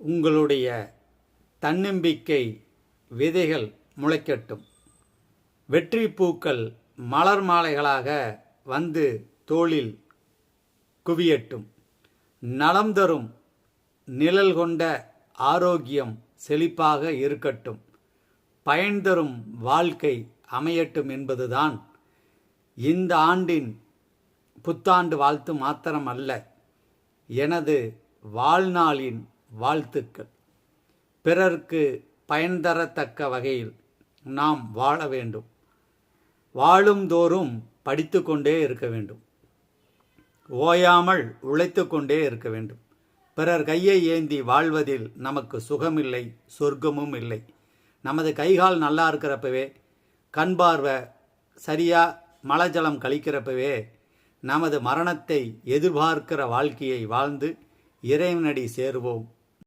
உங்களுடைய தன்னம்பிக்கை விதைகள் முளைக்கட்டும். வெற்றி பூக்கள் மலர் மாலைகளாக வந்து தோளில் குவியட்டும். நலம் தரும் நிழல் கொண்ட ஆரோக்கியம் செழிப்பாக இருக்கட்டும். பயன் தரும் வாழ்க்கை அமையட்டும் என்பதுதான் இந்த ஆண்டின் புத்தாண்டு வாழ்த்து மாத்திரம் அல்ல, எனது வாழ்நாளின் வாழ்த்துக்கள். பிறர்க்கு பயன் தரத்தக்க வகையில் நாம் வாழ வேண்டும். வாழும் தோறும் படித்து கொண்டே இருக்க வேண்டும். ஓயாமல் உழைத்து கொண்டே இருக்க வேண்டும். பிறர் கையை ஏந்தி வாழ்வதில் நமக்கு சுகமில்லை, சொர்க்கமும் இல்லை. நமது கைகால் நல்லா இருக்கிறப்பவே, கண் பார்வை சரியாக மலஜலம் கழிக்கிறப்பவே நமது மரணத்தை எதிர்பார்க்கிற வாழ்க்கையை வாழ்ந்து இறைவனடி சேருவோம்.